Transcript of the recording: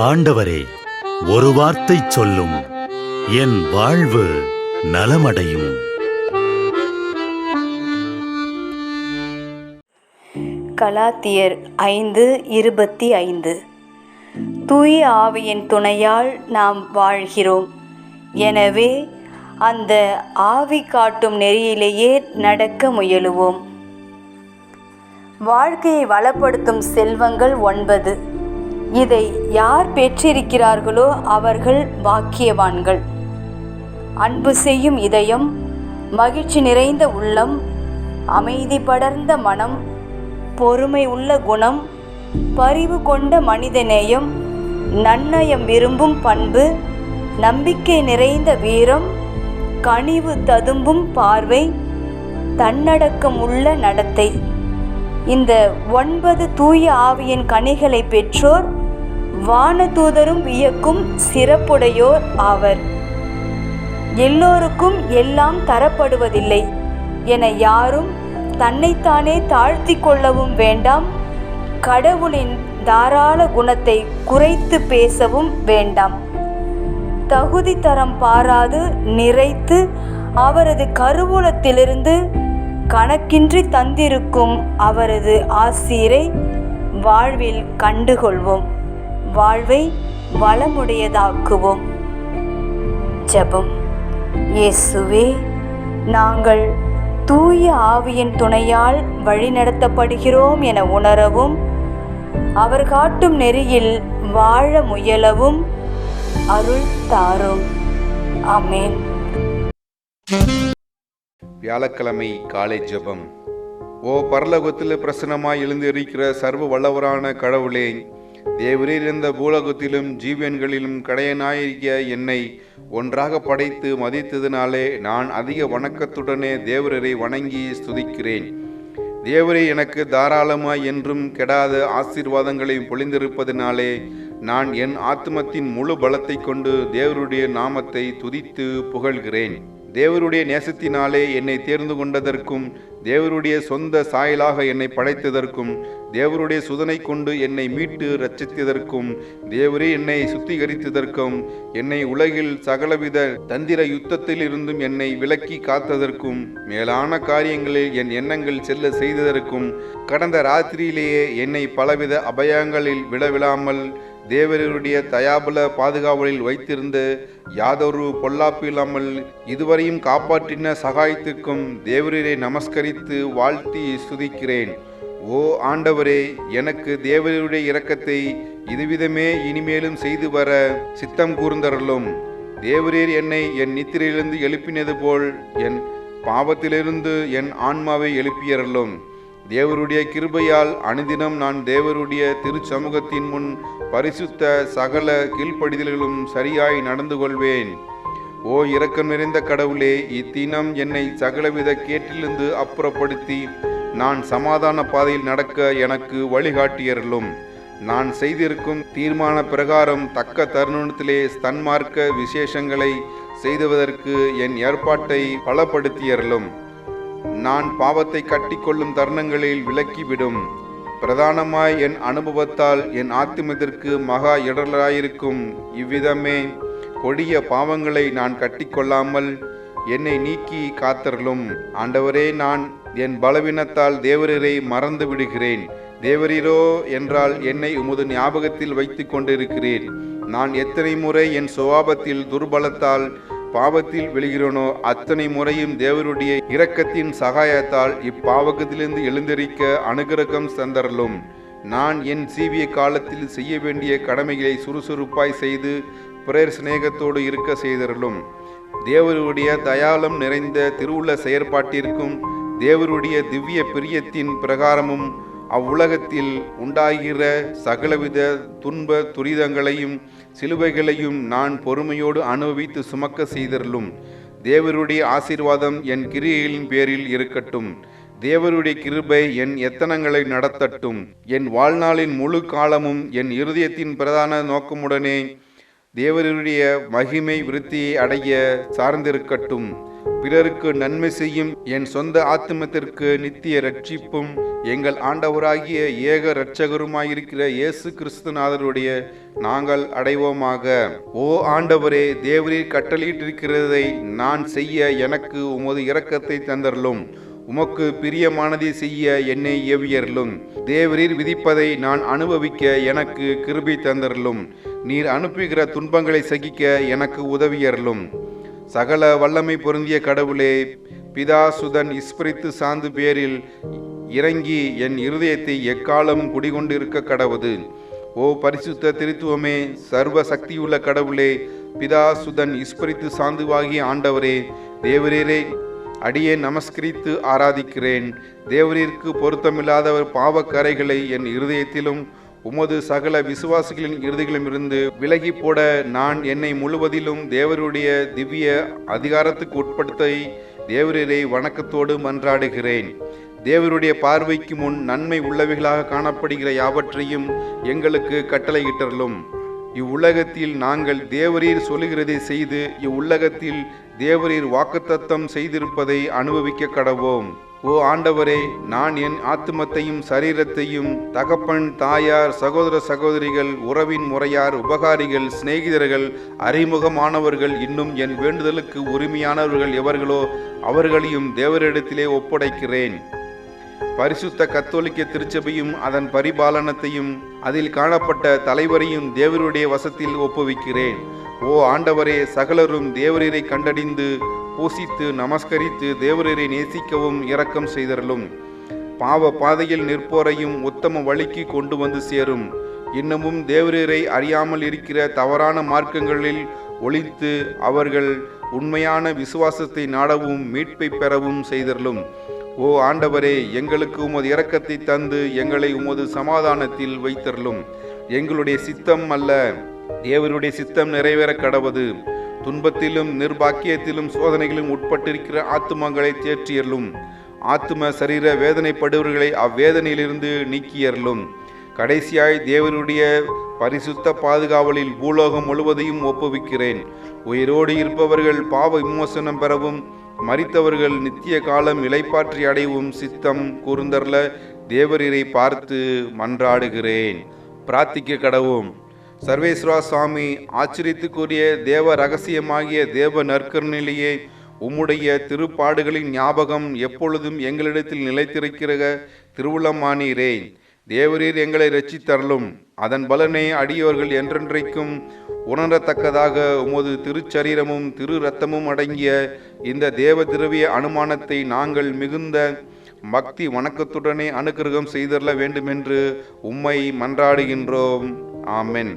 ஆண்டவரே, ஒரு வார்த்தை சொல்லும், என் வாழ்வு நலமடையும். கலாத்தியர் 5:25. தூய ஆவியின் துணையால் நாம் வாழ்கிறோம். எனவே அந்த ஆவி காட்டும் நெறியிலேயே நடக்க முயலுவோம். வாழ்க்கையை வளப்படுத்தும் செல்வங்கள் 9. இதை யார் பெற்றிருக்கிறார்களோ அவர்கள் பாக்கியவான்கள். அன்பு செய்யும் இதயம், மகிழ்ச்சி நிறைந்த உள்ளம், அமைதி படர்ந்த மனம், பொறுமை உள்ள குணம், பரிவு கொண்ட மனிதநேயம், நன்னயம் விரும்பும் பண்பு, நம்பிக்கை நிறைந்த வீரம், கனிவு ததும்பும் பார்வை, தன்னடக்கம் உள்ள நடத்தை. இந்த 9 தூய ஆவியின் கனிகளை பெற்றோர் வானதூதரும் வியக்கும் சிறப்புடையோர் ஆவர். எல்லோருக்கும் எல்லாம் தரப்படுவதில்லை என யாரும் தன்னைத்தானே தாழ்த்தி கொள்ளவும் வேண்டாம். கடவுளின் தாராள குணத்தை குறைத்து பேசவும் வேண்டாம். தகுதி தரம் பாராது நிறைத்து அவரது கருவூலத்திலிருந்து கணக்கின்றி தந்திருக்கும் அவரது ஆசீரை வாழ்வில் கண்டுகொள்வோம். வாழ்வை வளமுடையதாக்குவோம். ஜெபம். இயேசுவே, நாங்கள் தூய ஆவியின் துணையால் வழிநடத்தப்படுகிறோம் என உணரவும், அவர் காட்டும் நெறியில் வாழ முயலவும் அருள் தாரும். ஆமென். வியாழக்கிழமை காலை ஜெபம். ஓ பரலோகத்தில் பிரசன்னமாய் எழுந்திருக்கிற சர்வ வல்லவரான கடவுளே, தேவரீர் இருந்த பூலோகத்திலும் ஜீவன்களிலும் கடையனாயிருக்கிய என்னை ஒன்றாக படைத்து மதித்ததினாலே நான் அதிக வணக்கத்துடனே தேவரரை வணங்கி ஸ்துதிக்கிறேன். தேவரே எனக்கு தாராளமாய் என்றும் கெடாத ஆசீர்வாதங்களை பொழிந்திருப்பதினாலே நான் என் ஆத்மத்தின் முழு பலத்தை கொண்டு தேவருடைய நாமத்தை துதித்து புகழ்கிறேன். தேவருடைய நேசத்தினாலே என்னை தேர்ந்து கொண்டதற்கும், தேவருடைய சொந்த சாயலாக என்னை படைத்ததற்கும், தேவருடைய சுதனை கொண்டு என்னை மீட்டு இரட்சித்ததற்கும், தேவரே என்னை சுத்திகரித்ததற்கும், என்னை உலகில் சகலவித தந்திர யுத்தத்தில் இருந்தும் என்னை விலக்கி காத்ததற்கும், மேலான காரியங்களில் என் எண்ணங்கள் செல்ல செய்ததற்கும், கடந்த ராத்திரியிலேயே என்னை பலவித அபயங்களில் விழவிழாமல் தேவருடைய தயாபல பாதுகாவலில் வைத்திருந்த யாதொரு பொல்லாப்பு இல்லாமல் இதுவரையும் காப்பாற்றின சகாயத்திற்கும் தேவரரை நமஸ்கரித்து வாழ்த்தி ஸ்துதிக்கிறேன். ஓ ஆண்டவரே, எனக்கு தேவருடைய இரக்கத்தை இதுவிதமே இனிமேலும் செய்து வர சித்தம் கூர்ந்தருளும். தேவரீர் என்னை என் நித்திரையிலிருந்து எழுப்பினது போல் என் பாவத்திலிருந்து என் ஆன்மாவை எழுப்பியருளும். தேவருடைய கிருபையால் அனுதினம் நான் தேவருடைய திருச்சமூகத்தின் முன் பரிசுத்த சகல கீழ்ப்படிதல்களும் சரியாய் நடந்து கொள்வேன். ஓ இரக்கம் நிறைந்த கடவுளே, இத்தினம் என்னை சகலவித கேட்டிலிருந்து அப்புறப்படுத்தி நான் சமாதான பாதையில் நடக்க எனக்கு வழிகாட்டியருளும். நான் செய்திருக்கும் தீர்மான பிரகாரம் தக்க தருணத்திலே ஸ்தன்மார்க்க விசேஷங்களை செய்துவதற்கு என் ஏற்பாட்டை பலப்படுத்தியருளும். நான் பாவத்தை கட்டிக்கொள்ளும் தருணங்களில் விலக்கிவிடும். பிரதானமாய் என் அனுபவத்தால் என் ஆத்துமத்திற்கு மகா இடராயிருக்கும் இவ்விதமே கொடிய பாவங்களை நான் கட்டிக்கொள்ளாமல் என்னை நீக்கி காத்தருளும். ஆண்டவரே, நான் என் பலவீனத்தால் தேவரரை மறந்து விடுகிறேன். தேவரீரோ என்றால் என்னை உமது ஞாபகத்தில் வைத்து கொண்டிருக்கிறேன். நான் எத்தனை முறை என் சுபாவத்தில் துர்பலத்தால் பாவத்தில் விழுகிறோனோ அத்தனை முறையும் தேவருடைய இரக்கத்தின் சகாயத்தால் இப்பாவகத்திலிருந்து எழுந்திருக்க அனுகிரகம் தந்தருளும். நான் என் சீவிய காலத்தில் செய்ய வேண்டிய கடமைகளை சுறுசுறுப்பாய் செய்து பிறர் சிநேகத்தோடு இருக்க செய்தருளும். தேவருடைய தயாளம் நிறைந்த திருவுள்ள செயற்பாட்டிற்கும் தேவருடைய திவ்ய பிரியத்தின் பிரகாரமும் அவ்வுலகத்தில் உண்டாகிற சகலவித துன்ப துரிதங்களையும் சிலுவைகளையும் நான் பொறுமையோடு அனுபவித்து சுமக்க செய்தருளும். தேவருடைய ஆசீர்வாதம் என் கிரியைகளின் பேரில் இருக்கட்டும். தேவருடைய கிருபை என் எத்தனங்களை நடத்தட்டும். என் வாழ்நாளின் முழு காலமும் என் இருதயத்தின் பிரதான நோக்கமுடனே தேவருடைய மகிமை விருத்தியை அடைய சார்ந்திருக்கட்டும். பிறருக்கு நன்மை செய்யும் என் சொந்த ஆத்துமத்திற்கு நித்திய ரட்சிப்பும் எங்கள் ஆண்டவராகிய ஏக இரட்சகருமாயிருக்கிற இயேசு கிறிஸ்துநாதருடைய நாங்கள் அடைவோமாக. ஓ ஆண்டவரே, தேவரீர் கட்டளையிட்டிருக்கிறதை நான் செய்ய எனக்கு உமது இரக்கத்தை தந்தருளும். உமக்கு பிரியமானதை செய்ய என்னை ஏவியருளும். தேவரீர் விதிப்பதை நான் அனுபவிக்க எனக்கு கிருபை தந்தருளும். நீர் அனுப்புகிற துன்பங்களை சகிக்க எனக்கு உதவியருளும். சகல வல்லமை பொருந்திய கடவுளே, பிதா சுதன் இஸ்பிரித்து சாந்து பேரில் இறங்கி என் இருதயத்தை எக்காலம் குடிகொண்டிருக்க கடவுது. ஓ பரிசுத்த திருத்துவமே, சர்வ சக்தியுள்ள கடவுளே, பிதா சுதன் இஸ்பிரித்து சாந்துவாகிய ஆண்டவரே, தேவரீரே அடியே நமஸ்கரித்து ஆராதிக்கிறேன். தேவரீருக்கு பொருத்தமில்லாதவர் பாவக்கரைகளை என் இருதயத்திலும் உமது சகல விசுவாசிகளின் இருதயங்களிலும் இருந்து விலகி போட நான் என்னை முழுவதிலும் தேவருடைய திவ்ய அதிகாரத்துக்கு உட்படுத்த தேவரீரை வணக்கத்தோடு மன்றாடுகிறேன். தேவருடைய பார்வைக்கு முன் நன்மை உள்ளவைகளாக காணப்படுகிற யாவற்றையும் எங்களுக்கு கட்டளையிட்டருளும். இவ்வுலகத்தில் நாங்கள் தேவரீர் சொல்லுகிறதை செய்து இவ்வுலகத்தில் தேவரீர் வாக்குத்தத்தம் செய்திருப்பதை அனுபவிக்க கடவோம். ஓ ஆண்டவரே, நான் என் ஆத்துமத்தையும் சரீரத்தையும் தகப்பன், தாயார், சகோதர சகோதரிகள், உறவின் முறையார், உபகாரிகள், சிநேகிதர்கள், அறிமுகமானவர்கள், இன்னும் என் வேண்டுதலுக்கு உரிமையானவர்கள் எவர்களோ அவர்களையும் தேவரிடத்திலே ஒப்படைக்கிறேன். பரிசுத்த கத்தோலிக்க திருச்சபையும் அதன் பரிபாலனத்தையும் அதில் காணப்பட்ட தலைவரையும் தேவருடைய வசத்தில் ஒப்புவிக்கிறேன். ஓ ஆண்டவரே, சகலரும் தேவரீரை கண்டடிந்து பூசித்து நமஸ்கரித்து தேவரீரை நேசிக்கவும் இரக்கம் செய்தருளும். பாவ பாதையில் நிற்போரையும் உத்தம வழிக்கு கொண்டு வந்து சேரும். இன்னமும் தேவரீரை அறியாமல் இருக்கிற தவறான மார்க்கங்களில் ஒளித்து அவர்கள் உண்மையான விசுவாசத்தை நாடவும் மீட்பை பெறவும் செய்தருளும். ஓ ஆண்டவரே, எங்களுக்கு உமது இரக்கத்தை தந்து எங்களை உமது சமாதானத்தில் வைத்தருளும். எங்களுடைய சித்தம் அல்ல, தேவருடைய சித்தம் நிறைவேற கடவது. துன்பத்திலும் நிர்பாக்கியத்திலும் சோதனைகளும் உட்பட்டிருக்கிற ஆத்துமங்களை தேற்றியருளும். ஆத்தும சரீர வேதனைப்படுவர்களை அவ்வேதனையிலிருந்து நீக்கியருளும். கடைசியாய் தேவருடைய பரிசுத்த பாதுகாவலில் பூலோகம் முழுவதையும் ஒப்புவிக்கிறேன். உயிரோடு இருப்பவர்கள் பாவ விமோசனம் பெறவும் மரித்தவர்கள் நித்திய காலம் இளைப்பாற்றி அடைவும் சித்தம் கூர்ந்தர்ல தேவரீரை பார்த்து மன்றாடுகிறேன். பிரார்த்திக்க கடவோம். சர்வேஸ்வரா சுவாமி, ஆச்சரியத்துக்குரிய தேவ ரகசியமாகிய தேவ நற்கருணையிலேயே உம்முடைய திருப்பாடுகளின் ஞாபகம் எப்பொழுதும் எங்களிடத்தில் நிலைத்திருக்கிற திருவுளமானீரே. தேவரீர் எங்களை இரட்சித்தருளும். அதன் பலனை அடியோர்கள் என்றென்றைக்கும் உணரத்தக்கதாக உமது திருச்சரீரமும் திரு இரத்தமும் அடங்கிய இந்த தேவ திரவிய அனுமானத்தை நாங்கள் மிகுந்த பக்தி வணக்கத்துடனே அனுக்கிரகம் செய்தரல வேண்டுமென்று உம்மை மன்றாடுகின்றோம். ஆமென்.